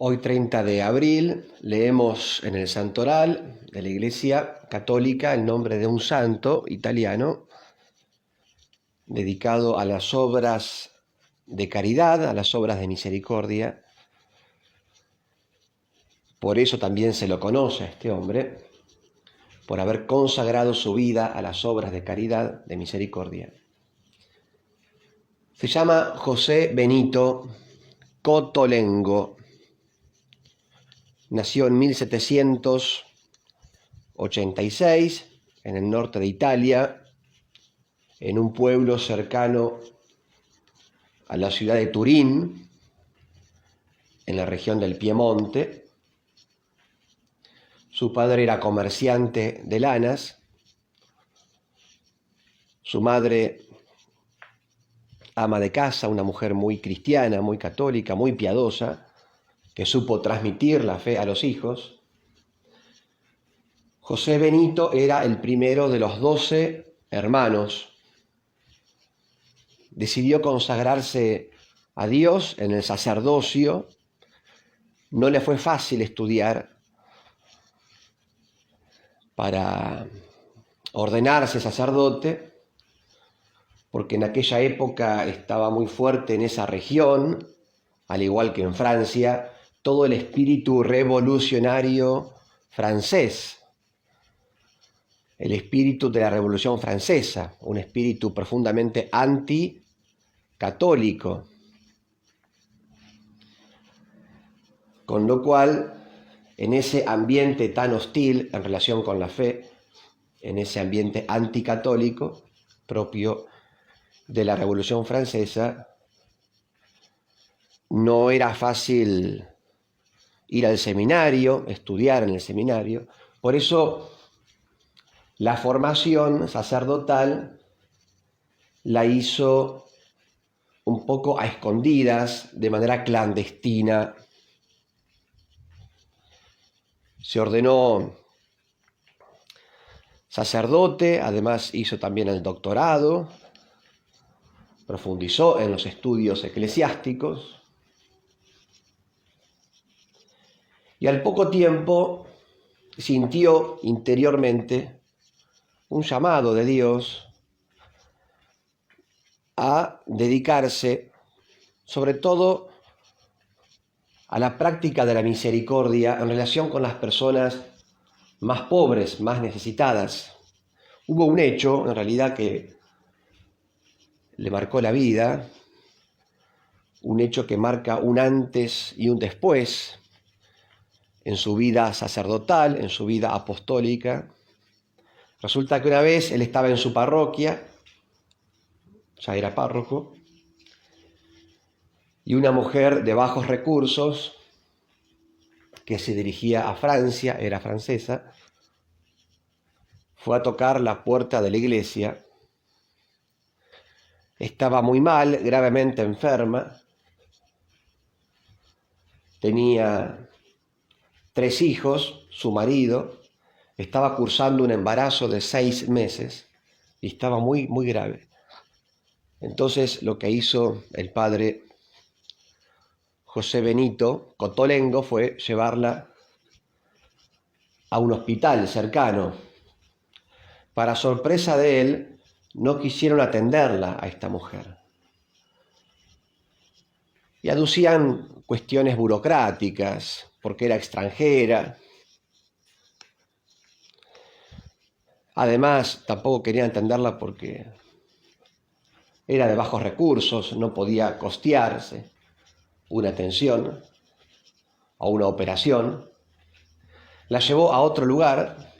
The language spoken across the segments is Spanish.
Hoy 30 de abril leemos en el Santoral de la Iglesia Católica el nombre de un santo italiano dedicado a las obras de caridad, a las obras de misericordia. Por eso también se lo conoce a este hombre, por haber consagrado su vida a las obras de caridad, de misericordia. Se llama José Benito Cottolengo. Nació en 1786 en el norte de Italia, en un pueblo cercano a la ciudad de Turín, en la región del Piemonte. Su padre era comerciante de lanas, su madre ama de casa, una mujer muy cristiana, muy católica, muy piadosa, que supo transmitir la fe a los hijos. José Benito era el primero de los 12 hermanos. Decidió consagrarse a Dios en el sacerdocio. No le fue fácil estudiar para ordenarse sacerdote, porque en aquella época estaba muy fuerte en esa región, al igual que en Francia, todo el espíritu revolucionario francés, el espíritu de la Revolución Francesa, un espíritu profundamente anticatólico. Con lo cual, en ese ambiente tan hostil en relación con la fe, en ese ambiente anticatólico propio de la Revolución Francesa, no era fácil ir al seminario, estudiar en el seminario. Por eso la formación sacerdotal la hizo un poco a escondidas, de manera clandestina. Se ordenó sacerdote, además hizo también el doctorado, profundizó en los estudios eclesiásticos y al poco tiempo sintió interiormente un llamado de Dios a dedicarse sobre todo a la práctica de la misericordia en relación con las personas más pobres, más necesitadas. Hubo un hecho, en realidad, que le marcó la vida, un hecho que marca un antes y un después en su vida sacerdotal, en su vida apostólica. Resulta que una vez él estaba en su parroquia, ya era párroco, y una mujer de bajos recursos que se dirigía a Francia, era francesa, fue a tocar la puerta de la iglesia. Estaba muy mal, gravemente enferma, tenía 3 hijos, su marido, estaba cursando un embarazo de 6 meses y estaba muy, muy grave. Entonces lo que hizo el padre José Benito Cottolengo fue llevarla a un hospital cercano. Para sorpresa de él, no quisieron atenderla a esta mujer. Y aducían cuestiones burocráticas, porque era extranjera. Además, tampoco querían atenderla porque era de bajos recursos, no podía costearse una atención o una operación. La llevó a otro lugar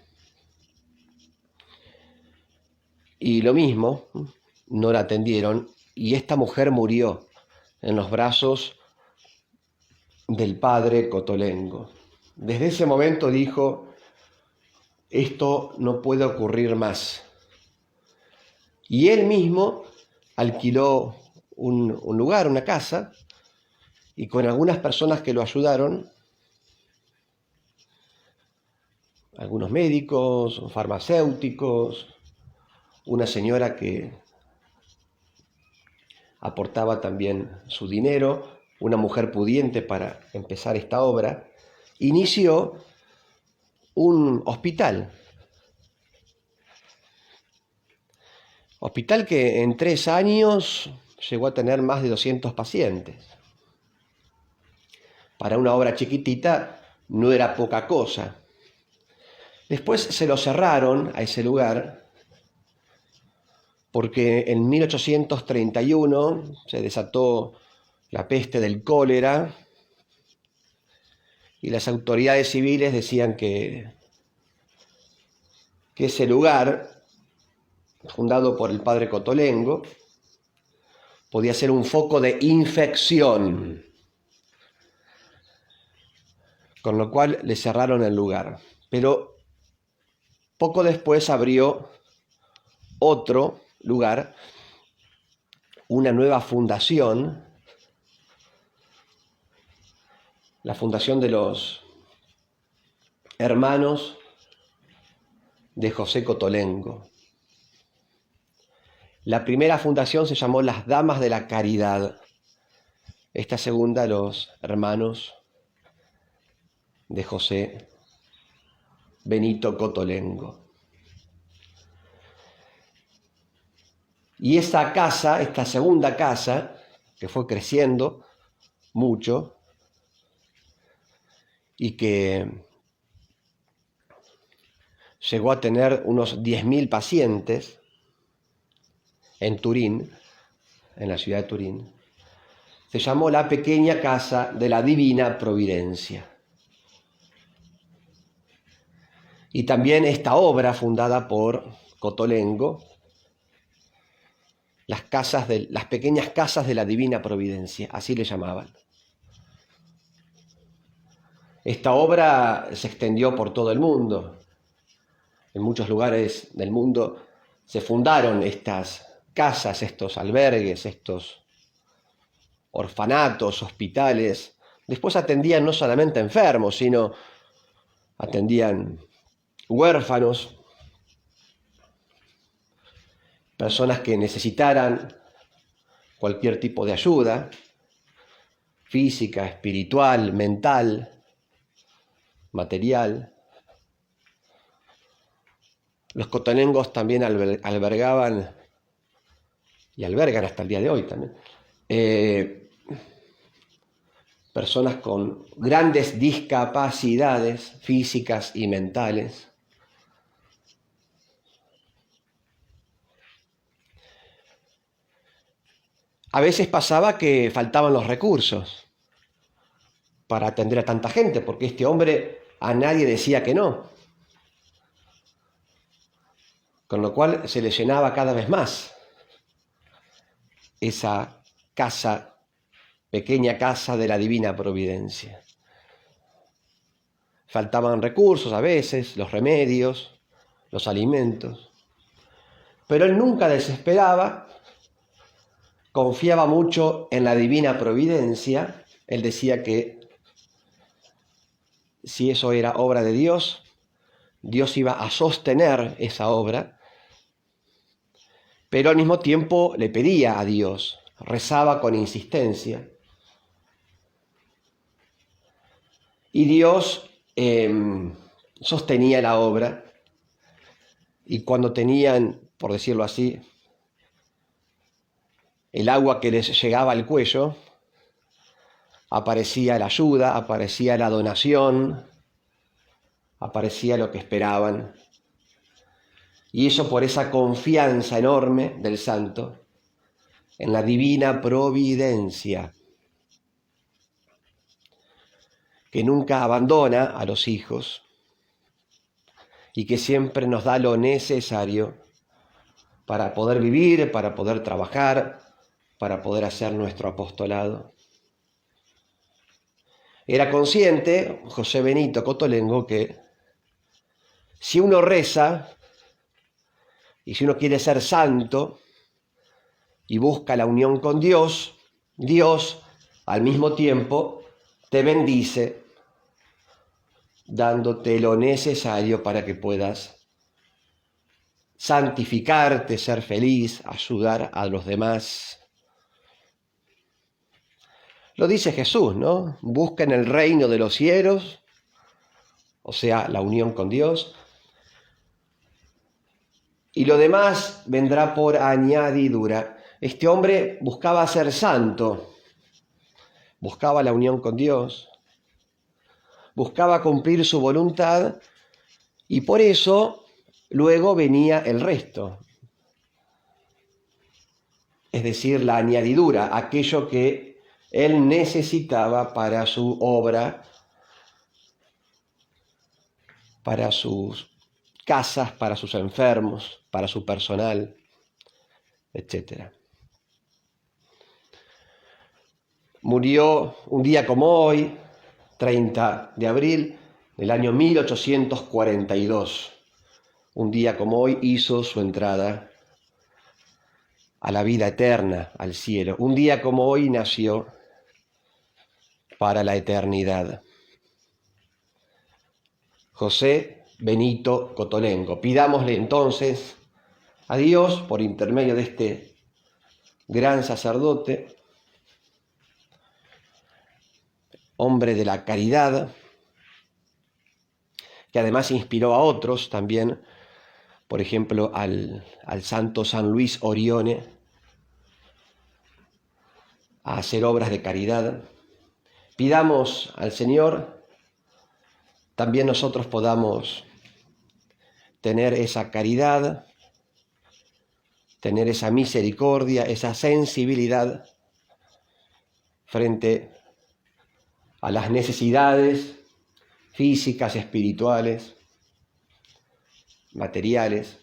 y lo mismo, no la atendieron y esta mujer murió en los brazos del padre Cottolengo. Desde ese momento dijo: esto no puede ocurrir más. Y él mismo alquiló un lugar, una casa, y con algunas personas que lo ayudaron, algunos médicos, farmacéuticos, una señora que aportaba también su dinero, una mujer pudiente para empezar esta obra, inició un hospital. Hospital que en 3 años llegó a tener más de 200 pacientes. Para una obra chiquitita no era poca cosa. Después se lo cerraron a ese lugar porque en 1831 se desató la peste del cólera y las autoridades civiles decían que ese lugar, fundado por el padre Cotolengo, podía ser un foco de infección, con lo cual le cerraron el lugar. Pero poco después abrió otro lugar, una nueva fundación, la fundación de los hermanos de José Cotolengo. La primera fundación se llamó Las Damas de la Caridad. Esta segunda, los hermanos de José Benito Cotolengo. Y esta casa, esta segunda casa, que fue creciendo mucho y que llegó a tener unos 10.000 pacientes en Turín, en la ciudad de Turín, se llamó la Pequeña Casa de la Divina Providencia. Y también esta obra fundada por Cotolengo, las pequeñas casas de la Divina Providencia, así le llamaban. Esta obra se extendió por todo el mundo. En muchos lugares del mundo se fundaron estas casas, estos albergues, estos orfanatos, hospitales. Después atendían no solamente enfermos, sino atendían huérfanos, personas que necesitaran cualquier tipo de ayuda, física, espiritual, mental, material. Los cotonengos también albergaban, y albergan hasta el día de hoy también, personas con grandes discapacidades físicas y mentales. A veces pasaba que faltaban los recursos para atender a tanta gente, porque este hombre a nadie decía que no. Con lo cual se le llenaba cada vez más esa casa, pequeña casa de la Divina Providencia. Faltaban recursos a veces, los remedios, los alimentos. Pero él nunca desesperaba, confiaba mucho en la Divina Providencia. Él decía que si eso era obra de Dios, Dios iba a sostener esa obra, pero al mismo tiempo le pedía a Dios, rezaba con insistencia. Y Dios sostenía la obra, y cuando tenían, por decirlo así, el agua que les llegaba al cuello, aparecía la ayuda, aparecía la donación, aparecía lo que esperaban. Y eso por esa confianza enorme del santo en la Divina Providencia, que nunca abandona a los hijos y que siempre nos da lo necesario para poder vivir, para poder trabajar, para poder hacer nuestro apostolado. Era consciente José Benito Cotolengo que si uno reza y si uno quiere ser santo y busca la unión con Dios, Dios al mismo tiempo te bendice dándote lo necesario para que puedas santificarte, ser feliz, ayudar a los demás. Lo dice Jesús, ¿no? Busquen el reino de los cielos, o sea, la unión con Dios, y lo demás vendrá por añadidura. Este hombre buscaba ser santo, buscaba la unión con Dios, buscaba cumplir su voluntad, y por eso luego venía el resto. Es decir, la añadidura, aquello que él necesitaba para su obra, para sus casas, para sus enfermos, para su personal, etc. Murió un día como hoy, 30 de abril del año 1842. Un día como hoy hizo su entrada a la vida eterna, al cielo. Un día como hoy nació para la eternidad. José Benito Cotolengo. Pidámosle entonces a Dios, por intermedio de este gran sacerdote, hombre de la caridad, que además inspiró a otros también, por ejemplo, al santo San Luis Orione, a hacer obras de caridad. Pidamos al Señor, también nosotros podamos tener esa caridad, tener esa misericordia, esa sensibilidad frente a las necesidades físicas, espirituales, materiales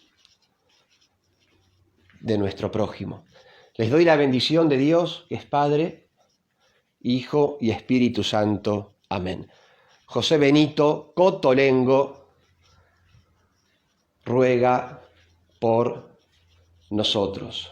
de nuestro prójimo. Les doy la bendición de Dios, que es Padre, Hijo y Espíritu Santo. Amén. José Benito Cotolengo ruega por nosotros.